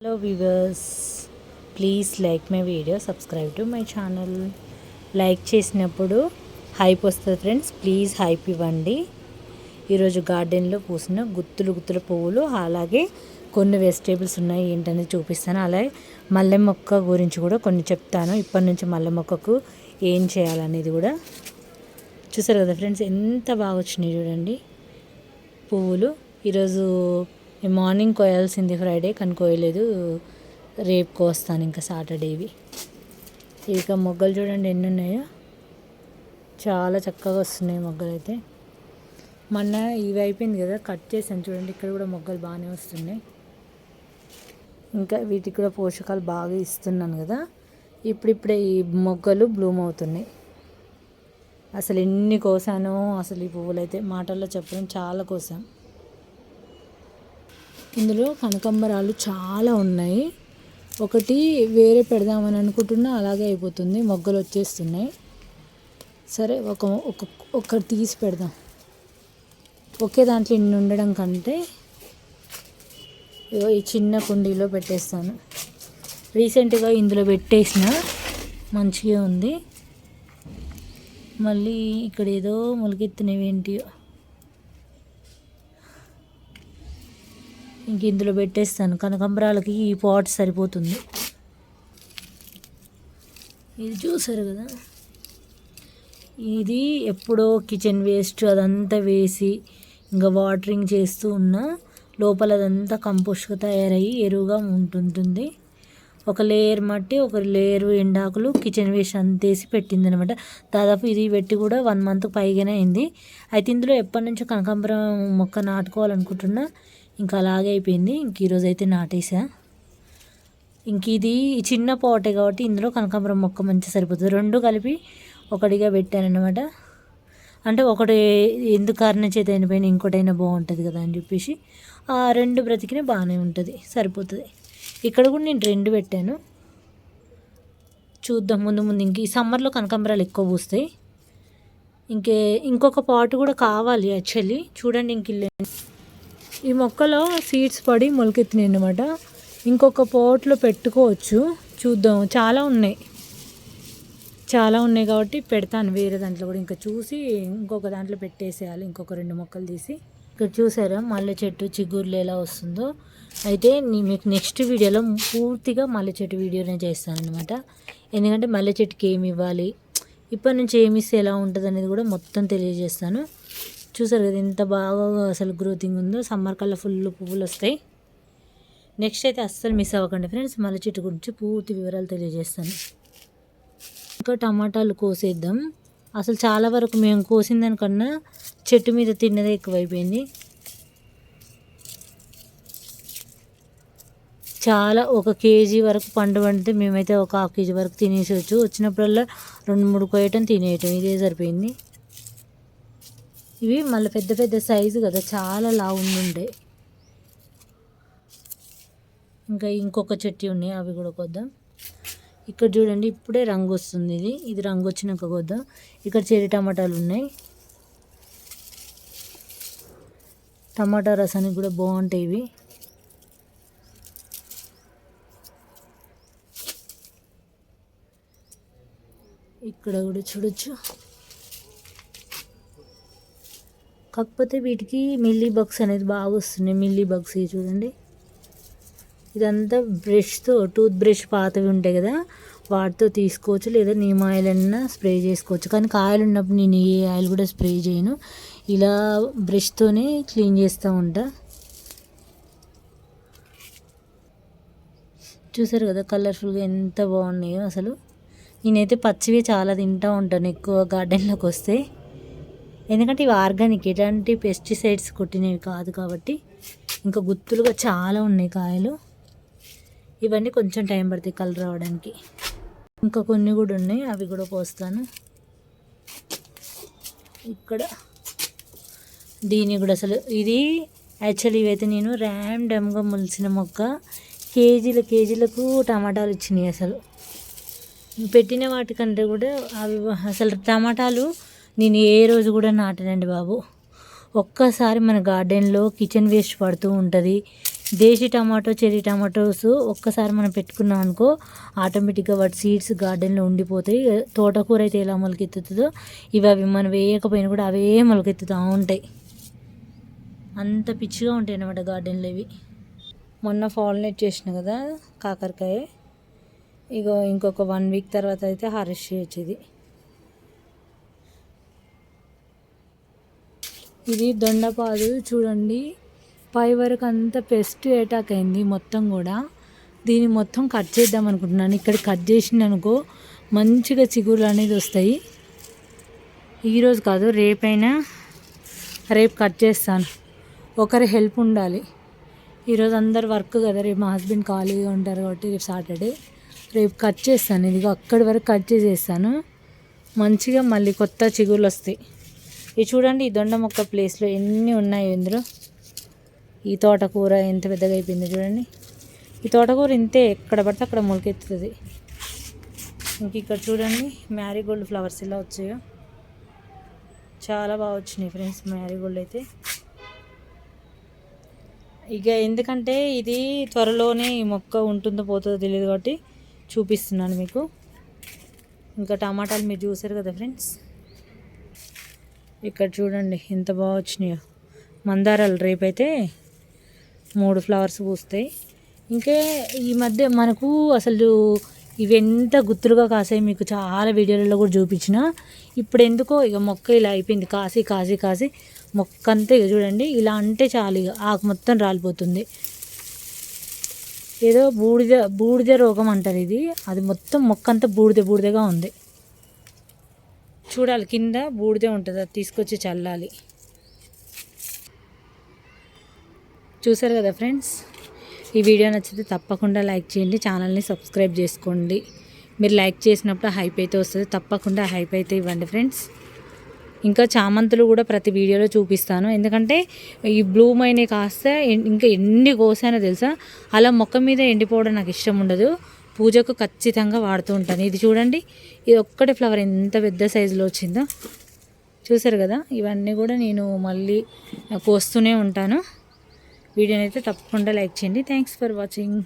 Hello viewers, please like my video, subscribe to my channel. Like చేసినప్పుడు hype వస్తుంది friends, please hype ఇవ్వండి. ఈరోజు గార్డెన్లో పూసిన గుత్తులు గుత్తుల పువ్వులు, అలాగే కొన్ని వెజిటేబుల్స్ ఉన్నాయి, ఏంటనేది చూపిస్తాను. అలాగే మల్లె మొక్క గురించి కూడా కొన్ని చెప్తాను. ఇప్పటి నుంచి మల్లె మొక్కకు ఏం చేయాలనేది కూడా చూసారు కదా ఫ్రెండ్స్, ఎంత బాగా వచ్చినాయి చూడండి పువ్వులు. ఈరోజు మార్నింగ్ కోయాల్సింది ఫ్రైడే, కానీ కోయలేదు, రేపు కోస్తాను ఇంకా సాటర్డేవి. ఇక మొగ్గలు చూడండి ఎన్ని ఉన్నాయో, చాలా చక్కగా వస్తున్నాయి మొగ్గలు అయితే. మొన్న ఇవి అయిపోయింది కదా, కట్ చేసాను చూడండి, ఇక్కడ కూడా మొగ్గలు బాగానే వస్తున్నాయి. ఇంకా వీటికి కూడా పోషకాలు బాగా ఇస్తున్నాను కదా, ఇప్పుడిప్పుడే ఈ మొగ్గలు బ్లూమ్ అవుతున్నాయి. అసలు ఎన్ని కోసానో అసలు ఈ పువ్వులు అయితే మాటల్లో చెప్పడం, చాలా కోసాం. ఇందులో కనకాంబరాలు చాలా ఉన్నాయి. ఒకటి వేరే పెడదామని అనుకుంటున్నా, అలాగే అయిపోతుంది, మొగ్గలు వచ్చేస్తున్నాయి. సరే ఒకటి తీసి పెడదాం. ఒకే దాంట్లో ఇన్ని ఉండడం కంటే ఈ చిన్న కుండీలో పెట్టేస్తాను. రీసెంట్గా ఇందులో పెట్టేసిన, మంచిగా ఉంది. మళ్ళీ ఇక్కడ ఏదో మొలకెత్తినవి ఏంటియో, ఇంక ఇందులో పెట్టేస్తాను. కనకాంబరాలకి ఈ పాట్ సరిపోతుంది. ఇది చూసారు కదా, ఇది ఎప్పుడో కిచెన్ వేస్ట్ అదంతా వేసి ఇంకా వాటరింగ్ చేస్తూ ఉన్నా, లోపల అదంతా కంపోస్ట్గా తయారయ్యి ఎరువుగా ఉంటుంటుంది. ఒక లేయర్ మట్టి, ఒక లేయరు ఎండాకులు, కిచెన్ వేస్ట్ అంతేసి పెట్టింది అనమాట. దాదాపు ఇది పెట్టి కూడా 1 మంత్ పైగానే అయింది. అయితే ఇందులో ఎప్పటి నుంచో కనకాంబరం మొక్క నాటుకోవాలనుకుంటున్నా, ఇంకా అలాగే అయిపోయింది. ఇంక ఈరోజు అయితే నాటేసా. ఇంక ఇది చిన్న పాటే కాబట్టి ఇందులో కనకాంబరం మొక్క మంచిగా సరిపోతుంది. 2 కలిపి ఒకటిగా పెట్టానన్నమాట. అంటే ఒకటి ఎందుకు కారణం చేత అయిపోయినా ఇంకోటైనా బాగుంటుంది కదా అని చెప్పేసి ఆ 2 బ్రతికినా బాగానే ఉంటుంది, సరిపోతుంది. ఇక్కడ కూడా నేను 2 పెట్టాను. చూద్దాం ముందు ముందు. ఇంక ఈ సమ్మర్లో కనకాంబరాలు ఎక్కువ పూస్తాయి. ఇంకొక పాటు కూడా కావాలి యాక్చువల్లీ. చూడండి, ఈ మొక్కలో సీడ్స్ పడి మొలకెత్తినాయి అన్నమాట. ఇంకొక పాట్లో పెట్టుకోవచ్చు, చూద్దాం. చాలా ఉన్నాయి కాబట్టి పెడతాను వేరే దాంట్లో కూడా. ఇంకా చూసి ఇంకొక దాంట్లో పెట్టేసేయాలి, ఇంకొక 2 మొక్కలు తీసి. ఇక్కడ చూసారా మల్లె చెట్టు చిగుర్లు ఎలా వస్తుందో. అయితే మీకు నెక్స్ట్ వీడియోలో పూర్తిగా మల్లె చెట్టు వీడియోనే చేస్తాను అనమాట. ఎందుకంటే మల్లె చెట్టుకి ఏమి ఇవ్వాలి, ఇప్పటి నుంచి ఏమి ఇస్తే ఎలా ఉంటుంది అనేది కూడా మొత్తం తెలియజేస్తాను. చూసారు కదా ఎంత బాగా అసలు గ్రోతింగ్ ఉందో. సమ్మర్ కల్లా ఫుల్ పువ్వులు వస్తాయి. నెక్స్ట్ అయితే అస్సలు మిస్ అవ్వకండి ఫ్రెండ్స్, మల్లె చెట్టు గురించి పూర్తి వివరాలు తెలియజేస్తాను. ఇంకా టమాటాలు కోసేద్దాం. అసలు చాలా వరకు మేము కోసిన దానికన్నా చెట్టు మీద తిన్నదే ఎక్కువైపోయింది. చాలా 1 కేజీ వరకు పండు పండితే మేమైతే ఒక 1/2 కేజీ వరకు తినేసేవచ్చు. వచ్చినప్పుడల్లా 2-3 కోయటం తినేయటం, ఇదే సరిపోయింది. ఇవి మళ్ళీ పెద్ద పెద్ద సైజు కదా, చాలా లావు ఉండే. ఇంకా ఇంకొక చెట్టు ఉన్నాయి, అవి కూడా కొద్దాం. ఇక్కడ చూడండి ఇప్పుడే రంగు వస్తుంది, ఇది రంగు వచ్చినాక కొద్దాం. ఇక్కడ చెర్రీ టమాటాలు ఉన్నాయి. టమాటా రసానికి కూడా బాగుంటాయి ఇవి. ఇక్కడ కూడా చూడొచ్చు. కాకపోతే వీటికి మిల్లీ బగ్స్ అనేది బాగా వస్తున్నాయి. మిల్లీ బగ్స్ చూడండి. ఇదంతా బ్రష్తో, టూత్ బ్రష్ పాతవి ఉంటాయి కదా, వాటితో తీసుకోవచ్చు, లేదా నీమ్ ఆయిల్ అన్నా స్ప్రే చేసుకోవచ్చు. కానీ కాయలు ఉన్నప్పుడు నేను ఏ ఆయిల్ కూడా స్ప్రే చేయను, ఇలా బ్రష్తోనే క్లీన్ చేస్తూ ఉంటా. చూసారు కదా కలర్ఫుల్గా ఎంత బాగున్నాయో. అసలు నేనైతే పచ్చివి చాలా తింటూ ఉంటాను ఎక్కువ గార్డెన్లోకి వస్తే. ఎందుకంటే ఇవి ఆర్గానిక్, ఎలాంటి పెస్టిసైడ్స్ కొట్టినవి కాదు కాబట్టి. ఇంకా గుత్తులుగా చాలా ఉన్నాయి కాయలు. ఇవన్నీ కొంచెం టైం పడుతుంది కలర్ రావడానికి. ఇంకా కొన్ని కూడా ఉన్నాయి, అవి కూడా పోస్తాను. ఇక్కడ దీన్ని కూడా అసలు ఇది యాక్చువల్లీ ఇవైతే నేను ర్యాండమ్గా మొలిచిన మొక్క. కేజీలకు టమాటాలు ఇచ్చినాయి. అసలు పెట్టిన వాటికంటే కూడా అవి అసలు టమాటాలు నేను ఏ రోజు కూడా నాటనండి బాబు. ఒక్కసారి మన గార్డెన్లో కిచెన్ వేస్ట్ పడుతూ ఉంటుంది, దేశీ టమాటో, చెర్రీ టమాటోస్ ఒక్కసారి మనం పెట్టుకున్నాం అనుకో ఆటోమేటిక్గా వాటి సీడ్స్ గార్డెన్లో ఉండిపోతాయి. తోటకూర అయితే ఎలా మొలకెత్తుతుందో ఇవి అవి మనం వేయకపోయినా కూడా అవే మొలకెత్తుతూ ఉంటాయి. అంత పిచ్చిగా ఉంటాయి అన్నమాట గార్డెన్లో ఇవి. మొన్న ఫాల్నేట్ చేసిన కదా కాకరకాయ, ఇగో ఇంకొక 1 వీక్ తర్వాత అయితే హార్వెస్ట్ చేయొచ్చు. ఇది దొండపాదు చూడండి, పై వరకు అంతా పెస్ట్ అటాక్ అయింది మొత్తం కూడా. దీన్ని మొత్తం కట్ చేద్దాం అనుకుంటున్నాను. ఇక్కడ కట్ చేసిన అనుకో మంచిగా చిగురులు అనేది వస్తాయి. ఈరోజు కాదు రేపైనా, రేపు కట్ చేస్తాను. ఒకరి హెల్ప్ ఉండాలి. ఈరోజు అందరు వర్క్ కదా, రేపు మా హస్బెండ్ ఖాళీగా ఉంటారు కాబట్టి రేపు సాటర్డే. రేపు కట్ చేస్తాను. ఇదిగో అక్కడి వరకు కట్ చేసేస్తాను. మంచిగా మళ్ళీ కొత్త చిగురులు వస్తాయి. ఇది చూడండి, ఈ దొండ మొక్క ప్లేస్లో ఎన్ని ఉన్నాయి ఇందులో. ఈ తోటకూర ఎంత పెద్దగా అయిపోయిందో చూడండి. ఈ తోటకూర ఇంతే, ఎక్కడ పడితే అక్కడ మొలకెత్తుతుంది. ఇంక ఇక్కడ చూడండి మ్యారీగోల్డ్ ఫ్లవర్స్ ఎలా వచ్చాయో, చాలా బాగా వచ్చినాయి ఫ్రెండ్స్ మ్యారీగోల్డ్ అయితే. ఇక ఎందుకంటే ఇది త్వరలోనే ఈ మొక్క ఉంటుందో పోతుందో తెలియదు కాబట్టి చూపిస్తున్నాను మీకు. ఇంకా టమాటాలు మీరు చూసారు కదా ఫ్రెండ్స్. ఇక్కడ చూడండి ఎంత బాగా వచ్చినాయో మందారాలు. రేపైతే 3 ఫ్లవర్స్ పూస్తాయి. ఇంకా ఈ మధ్య మనకు అసలు ఇవి ఎంత గుత్తులుగా కాసాయి మీకు చాలా వీడియోలలో కూడా చూపించిన. ఇప్పుడు ఎందుకో ఇక మొక్క ఇలా అయిపోయింది, కాసి కాసి కాసి మొక్క అంతా. ఇక చూడండి ఇలా అంటే చాలు, ఇక ఆకు మొత్తం రాలిపోతుంది. ఏదో బూడిద రోగం అంటారు ఇది. అది మొత్తం మొక్క అంతా బూడిదగా ఉంది. చూడాలి, కింద బూడిదే ఉంటుంది, అది తీసుకొచ్చి చల్లాలి. చూసారు కదా ఫ్రెండ్స్, ఈ వీడియో నచ్చితే తప్పకుండా లైక్ చేయండి, ఛానల్ని సబ్స్క్రైబ్ చేసుకోండి. మీరు లైక్ చేసినప్పుడు హైప్ అయితే వస్తుంది, తప్పకుండా హైప్ అయితే ఇవ్వండి ఫ్రెండ్స్. ఇంకా చామంతులు కూడా ప్రతి వీడియోలో చూపిస్తాను, ఎందుకంటే ఈ బ్లూమ్ అయినాయి కాస్త ఇంకా ఎన్ని కోసానో తెలుసా. అలా మొక్క మీద ఎండిపోవడం నాకు ఇష్టం ఉండదు, పూజకు ఖచ్చితంగా వాడుతూ ఉంటాను. ఇది చూడండి, ఇది ఒక్కటే ఫ్లవర్ ఎంత పెద్ద సైజులో వచ్చిందో చూసారు కదా. ఇవన్నీ కూడా నేను మళ్ళీ కోస్తూనే ఉంటాను. వీడియోని అయితే తప్పకుండా లైక్ చేయండి. Thanks for watching.